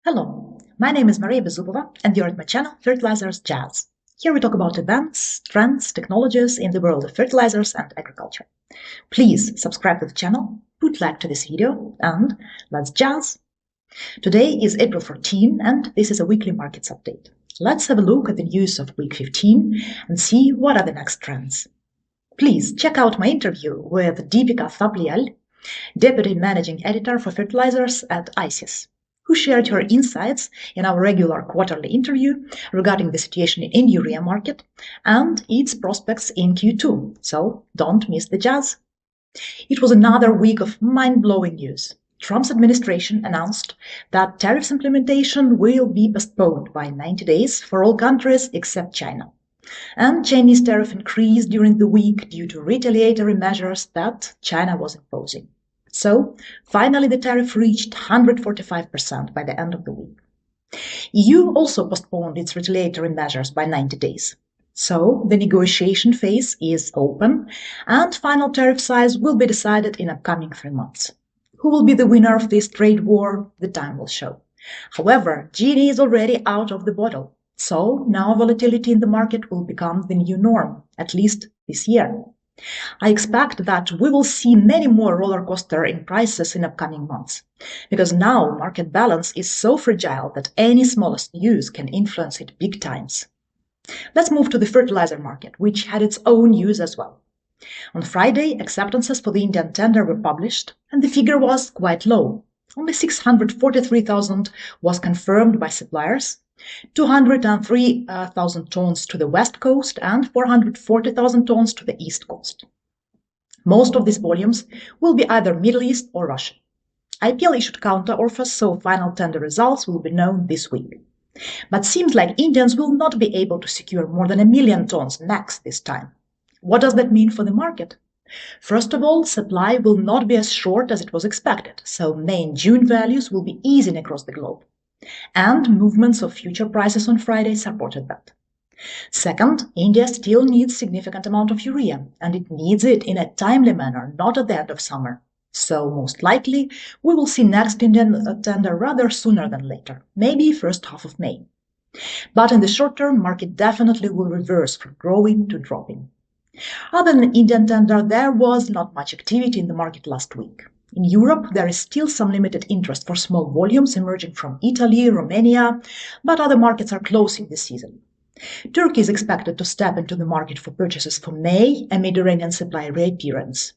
Hello, my name is Maria Bezubova and you're at my channel Fertilizers Jazz. Here we talk about events, trends, technologies in the world of fertilizers and agriculture. Please subscribe to the channel, put like to this video, and let's jazz! Today is April 14 and this is a weekly markets update. Let's have a look at the news of week 15 and see what are the next trends. Please check out my interview with Deepika Thapliyal, Deputy Managing Editor for Fertilizers at ICIS, who shared her insights in our regular quarterly interview regarding the situation in urea market and its prospects in Q2, so don't miss the jazz. It was another week of mind-blowing news. Trump's administration announced that tariffs implementation will be postponed by 90 days for all countries except China. And Chinese tariff increased during the week due to retaliatory measures that China was imposing. So, finally the tariff reached 145% by the end of the week. EU also postponed its retaliatory measures by 90 days. So, the negotiation phase is open, and final tariff size will be decided in upcoming 3 months. Who will be the winner of this trade war? The time will show. However, genie is already out of the bottle. So, now volatility in the market will become the new norm, at least this year. I expect that we will see many more roller coaster in prices in upcoming months, because now market balance is so fragile that any smallest news can influence it big times. Let's move to the fertilizer market, which had its own news as well. On Friday, acceptances for the Indian tender were published, and the figure was quite low. Only 643,000 was confirmed by suppliers, 203,000 tons to the west coast and 440,000 tons to the east coast. Most of these volumes will be either Middle East or Russia. IPL issued counter offers, so final tender results will be known this week. But seems like Indians will not be able to secure more than 1 million tons max this time. What does that mean for the market? First of all, supply will not be as short as it was expected, so May and June values will be easing across the globe. And movements of future prices on Friday supported that. Second, India still needs significant amount of urea, and it needs it in a timely manner, not at the end of summer. So most likely, we will see next Indian tender rather sooner than later, maybe first half of May. But in the short term, market definitely will reverse from growing to dropping. Other than Indian tender, there was not much activity in the market last week. In Europe, there is still some limited interest for small volumes emerging from Italy, Romania, but other markets are closing this season. Turkey is expected to step into the market for purchases for May amid Iranian supply reappearance.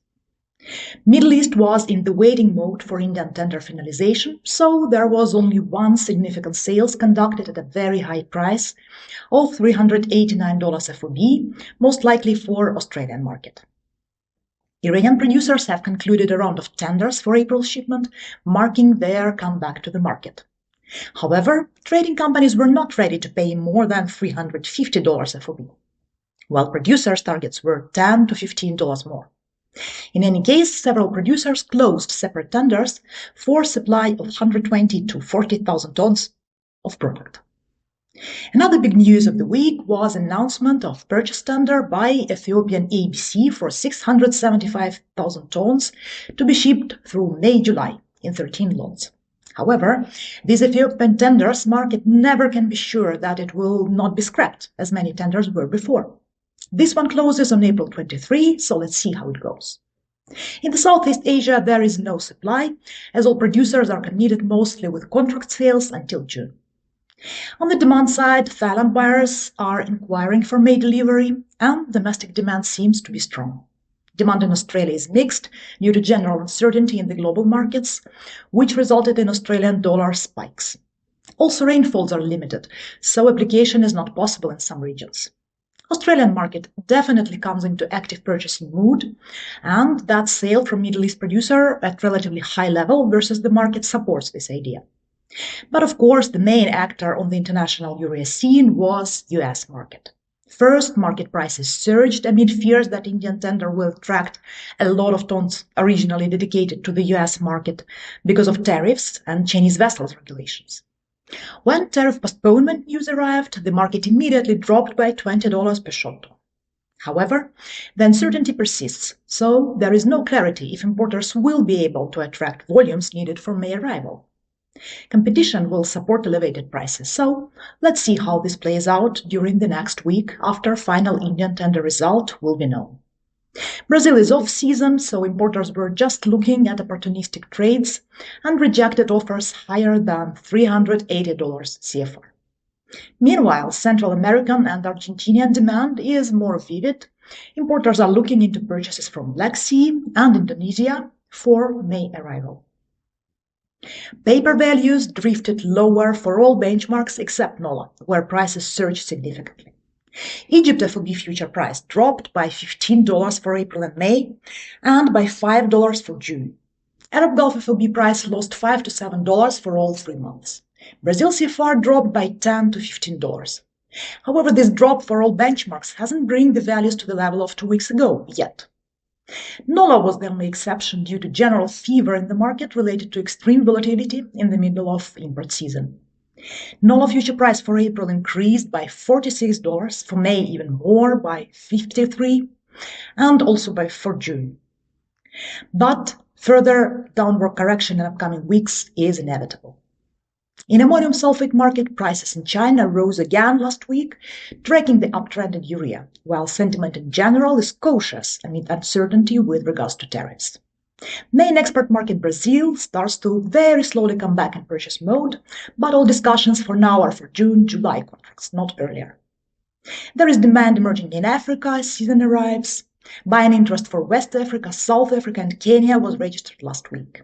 Middle East was in the waiting mode for Indian tender finalization, so there was only one significant sales conducted at a very high price of $389 FOB, most likely for Australian market. Iranian producers have concluded a round of tenders for April shipment, marking their comeback to the market. However, trading companies were not ready to pay more than $350 FOB, while producers' targets were $10 to $15 more. In any case, several producers closed separate tenders for supply of 120 to 40,000 tons of product. Another big news of the week was announcement of purchase tender by Ethiopian ABC for 675,000 tons to be shipped through May-July in 13 lots. However, these Ethiopian tenders market never can be sure that it will not be scrapped, as many tenders were before. This one closes on April 23, so let's see how it goes. In the Southeast Asia, there is no supply, as all producers are committed mostly with contract sales until June. On the demand side, Thailand buyers are inquiring for May delivery, and domestic demand seems to be strong. Demand in Australia is mixed due to general uncertainty in the global markets, which resulted in Australian dollar spikes. Also, rainfalls are limited, so application is not possible in some regions. Australian market definitely comes into active purchasing mood, and that sale from Middle East producer at relatively high level versus the market supports this idea. But of course, the main actor on the international urea scene was US market. First, market prices surged amid fears that Indian tender will attract a lot of tons originally dedicated to the US market because of tariffs and Chinese vessels regulations. When tariff postponement news arrived, the market immediately dropped by $20 per short ton. However, the uncertainty persists, so there is no clarity if importers will be able to attract volumes needed for May arrival. Competition will support elevated prices, so let's see how this plays out during the next week after final Indian tender result will be known. Brazil is off-season, so importers were just looking at opportunistic trades and rejected offers higher than $380 CFR. Meanwhile, Central American and Argentinian demand is more vivid. Importers are looking into purchases from Black Sea and Indonesia for May arrival. Paper values drifted lower for all benchmarks except NOLA, where prices surged significantly. Egypt FOB future price dropped by $15 for April and May, and by $5 for June. Arab Gulf FOB price lost $5 to $7 for all 3 months. Brazil CFR dropped by $10 to $15. However, this drop for all benchmarks hasn't brought the values to the level of 2 weeks ago yet. NOLA was the only exception due to general fever in the market related to extreme volatility in the middle of import season. NOLA future price for April increased by $46, for May even more by $53, and also for June. But further downward correction in upcoming weeks is inevitable. In ammonium sulfate market, prices in China rose again last week, tracking the uptrend in urea, while sentiment in general is cautious amid uncertainty with regards to tariffs. Main export market Brazil starts to very slowly come back in purchase mode, but all discussions for now are for June-July contracts, not earlier. There is demand emerging in Africa as season arrives. Buying interest for West Africa, South Africa and Kenya was registered last week.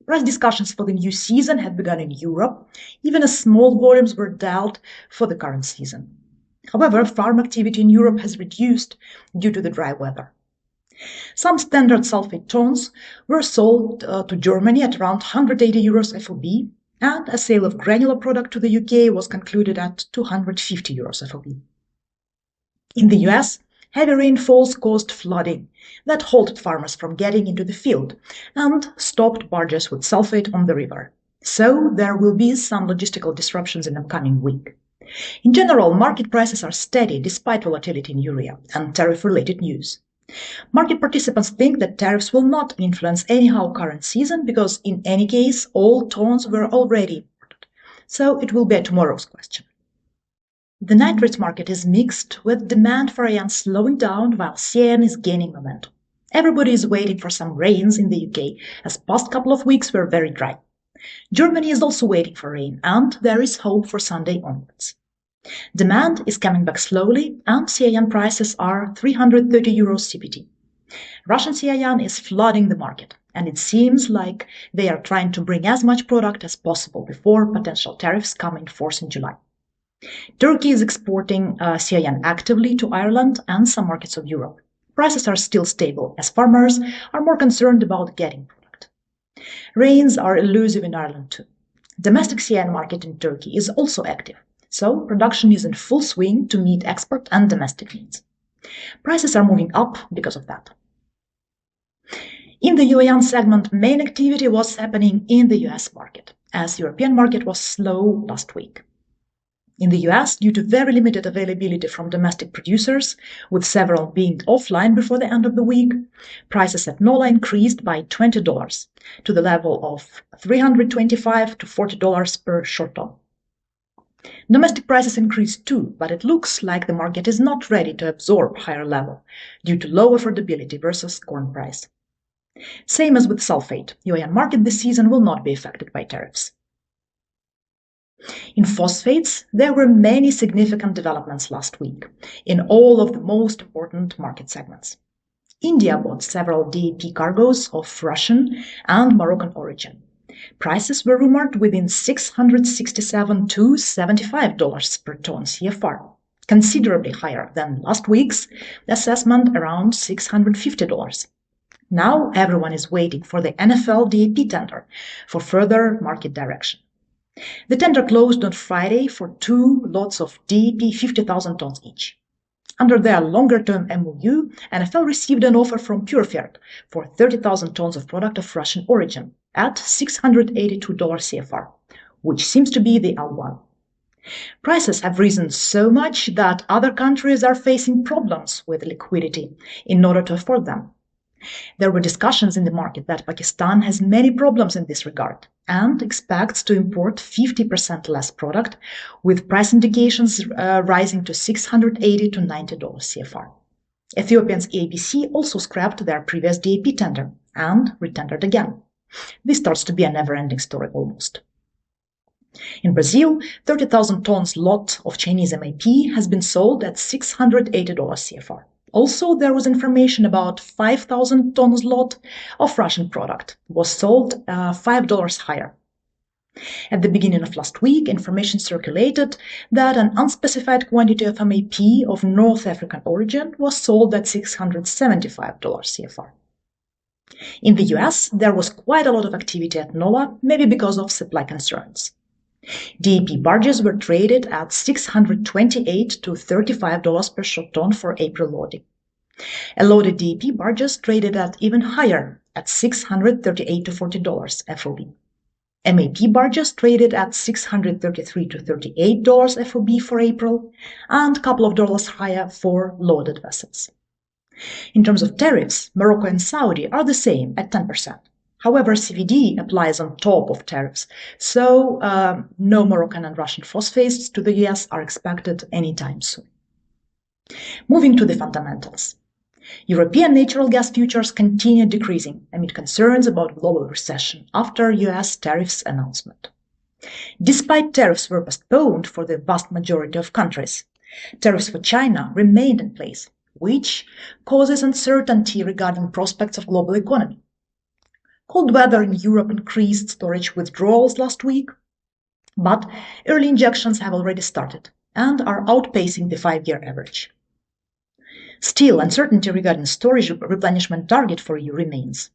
Price discussions for the new season had begun in Europe, even as small volumes were dealt for the current season. However, farm activity in Europe has reduced due to the dry weather. Some standard sulfate tons were sold to Germany at around €180 FOB, and a sale of granular product to the UK was concluded at €250 FOB. In the US, heavy rainfalls caused flooding that halted farmers from getting into the field and stopped barges with sulfate on the river. So there will be some logistical disruptions in the upcoming week. In general, market prices are steady despite volatility in urea and tariff-related news. Market participants think that tariffs will not influence anyhow current season because in any case all tons were already imported, so it will be tomorrow's question. The nitrates market is mixed, with demand for AN slowing down while CAN is gaining momentum. Everybody is waiting for some rains in the UK, as past couple of weeks were very dry. Germany is also waiting for rain, and there is hope for Sunday onwards. Demand is coming back slowly, and CAN prices are €330 CPT. Russian CAN is flooding the market, and it seems like they are trying to bring as much product as possible before potential tariffs come in force in July. Turkey is exporting CAN actively to Ireland and some markets of Europe. Prices are still stable, as farmers are more concerned about getting product. Rains are elusive in Ireland too. Domestic CAN market in Turkey is also active, so production is in full swing to meet export and domestic needs. Prices are moving up because of that. In the UAN segment, main activity was happening in the US market, as European market was slow last week. In the US, due to very limited availability from domestic producers, with several being offline before the end of the week, prices at NOLA increased by $20 to the level of $325 to $40 per short ton. Domestic prices increased too, but it looks like the market is not ready to absorb higher level due to low affordability versus corn price. Same as with sulfate, UAN market this season will not be affected by tariffs. In phosphates, there were many significant developments last week in all of the most important market segments. India bought several DAP cargoes of Russian and Moroccan origin. Prices were rumored within $667 to $75 per ton CFR, considerably higher than last week's assessment around $650. Now everyone is waiting for the NFL DAP tender for further market direction. The tender closed on Friday for 2 lots of DAP 50,000 tons each. Under their longer-term MOU, NFL received an offer from Purefert for 30,000 tons of product of Russian origin at $682 CFR, which seems to be the L1. Prices have risen so much that other countries are facing problems with liquidity in order to afford them. There were discussions in the market that Pakistan has many problems in this regard and expects to import 50% less product, with price indications rising to $680 to $90 CFR. Ethiopia's ABC also scrapped their previous DAP tender and retendered again. This starts to be a never-ending story almost. In Brazil, 30,000 tons lot of Chinese MAP has been sold at $680 CFR. Also, there was information about 5,000 tons lot of Russian product was sold $5 higher. At the beginning of last week, information circulated that an unspecified quantity of MAP of North African origin was sold at $675 CFR. In the US, there was quite a lot of activity at NOLA, maybe because of supply concerns. DAP barges were traded at $628 to $35 per short ton for April loading. Loaded DAP barges traded at even higher, at $638 to $40 FOB. MAP barges traded at $633 to $38 FOB for April, and a couple of dollars higher for loaded vessels. In terms of tariffs, Morocco and Saudi are the same at 10%. However, CVD applies on top of tariffs, so no Moroccan and Russian phosphates to the US are expected anytime soon. Moving to the fundamentals. European natural gas futures continue decreasing amid concerns about global recession after US tariffs announcement. Despite tariffs were postponed for the vast majority of countries, tariffs for China remained in place, which causes uncertainty regarding prospects of global economy. Cold weather in Europe increased storage withdrawals last week, but early injections have already started and are outpacing the 5-year average. Still, uncertainty regarding storage replenishment target for EU remains.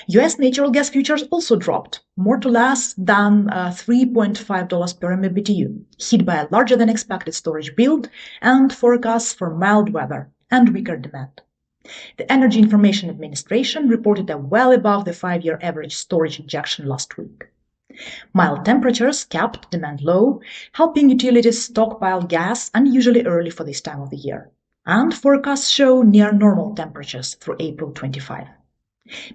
US natural gas futures also dropped, more to less than $3.5 per MMBTU, hit by a larger than expected storage build and forecasts for mild weather and weaker demand. The Energy Information Administration reported a well above the 5-year average storage injection last week. Mild temperatures kept demand low, helping utilities stockpile gas unusually early for this time of the year, and forecasts show near normal temperatures through April 25.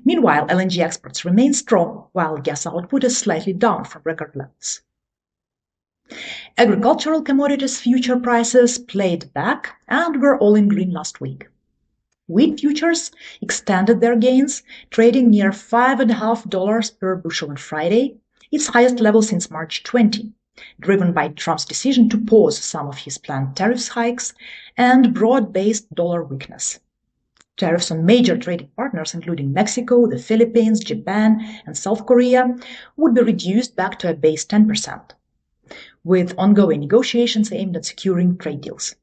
Meanwhile, LNG exports remain strong, while gas output is slightly down from record levels. Agricultural commodities future prices played back and were all in green last week. Wheat futures extended their gains, trading near $5.50 per bushel on Friday, its highest level since March 20, driven by Trump's decision to pause some of his planned tariffs hikes and broad-based dollar weakness. Tariffs on major trading partners, including Mexico, the Philippines, Japan, and South Korea, would be reduced back to a base 10%, with ongoing negotiations aimed at securing trade deals.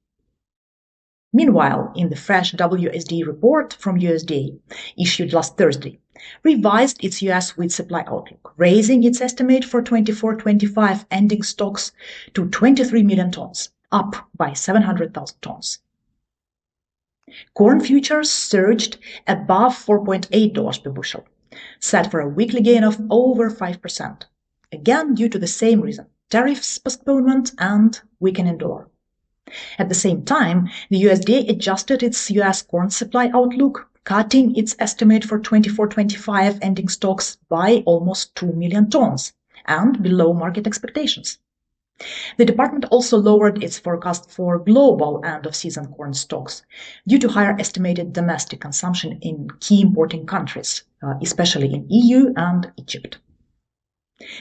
Meanwhile, in the fresh WSD report from USDA, issued last Thursday, revised its US wheat supply outlook, raising its estimate for 24-25 ending stocks to 23 million tons, up by 700,000 tons. Corn futures surged above $4.8 per bushel, set for a weekly gain of over 5%, again due to the same reason, tariffs postponement and weakening dollar. At the same time, the USDA adjusted its US corn supply outlook, cutting its estimate for 24-25 ending stocks by almost 2 million tons, and below market expectations. The department also lowered its forecast for global end-of-season corn stocks due to higher estimated domestic consumption in key importing countries, especially in EU and Egypt.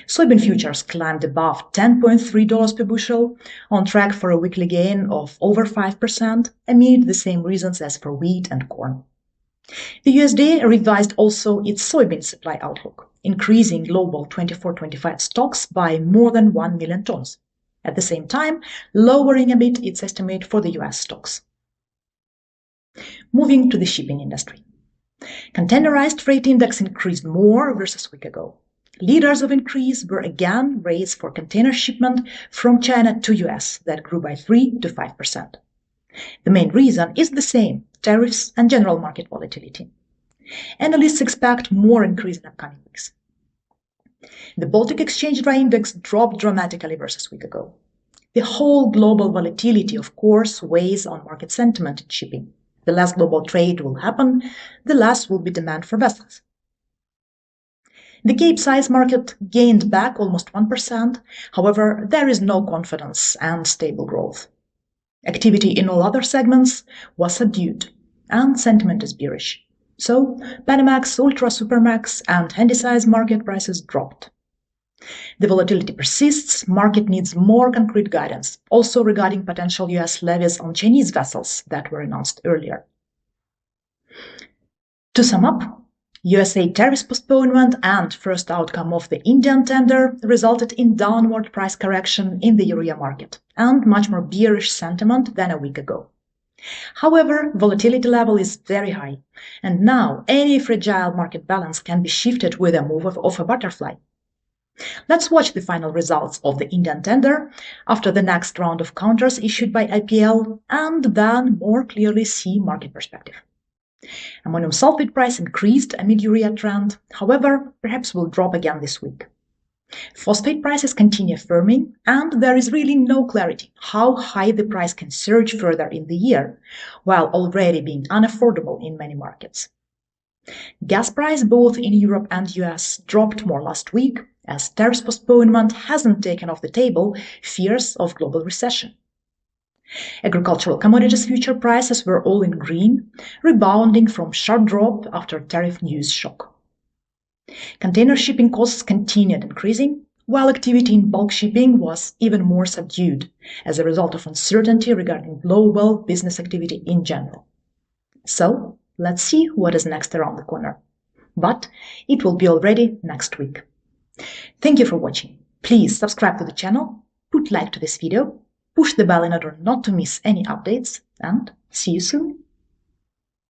Soybean futures climbed above $10.3 per bushel, on track for a weekly gain of over 5%, amid the same reasons as for wheat and corn. The USDA revised also its soybean supply outlook, increasing global 24-25 stocks by more than 1 million tons, at the same time lowering a bit its estimate for the US stocks. Moving to the shipping industry. Containerized freight index increased more versus a week ago. Leaders of increase were again rates for container shipment from China to US that grew by 3 to 5%. The main reason is the same, tariffs and general market volatility. Analysts expect more increase in upcoming weeks. The Baltic Exchange Dry Index dropped dramatically versus a week ago. The whole global volatility, of course, weighs on market sentiment in shipping. The less global trade will happen, the less will be demand for vessels. The Capesize market gained back almost 1%. However, there is no confidence and stable growth. Activity in all other segments was subdued, and sentiment is bearish. So, Panamax, Ultra Supermax, and Handysize market prices dropped. The volatility persists. Market needs more concrete guidance, also regarding potential US levies on Chinese vessels that were announced earlier. To sum up, USA tariffs postponement and first outcome of the Indian tender resulted in downward price correction in the urea market and much more bearish sentiment than a week ago. However, volatility level is very high, and now any fragile market balance can be shifted with a move of a butterfly. Let's watch the final results of the Indian tender after the next round of counters issued by IPL and then more clearly see market perspective. Ammonium sulfate price increased amid urea trend, however, perhaps will drop again this week. Phosphate prices continue firming, and there is really no clarity how high the price can surge further in the year, while already being unaffordable in many markets. Gas price both in Europe and US dropped more last week, as tariffs postponement hasn't taken off the table fears of global recession. Agricultural commodities future prices were all in green, rebounding from sharp drop after tariff news shock. Container shipping costs continued increasing, while activity in bulk shipping was even more subdued as a result of uncertainty regarding global business activity in general. So, let's see what is next around the corner. But it will be already next week. Thank you for watching. Please subscribe to the channel, put like to this video, push the bell in order not to miss any updates, and see you soon.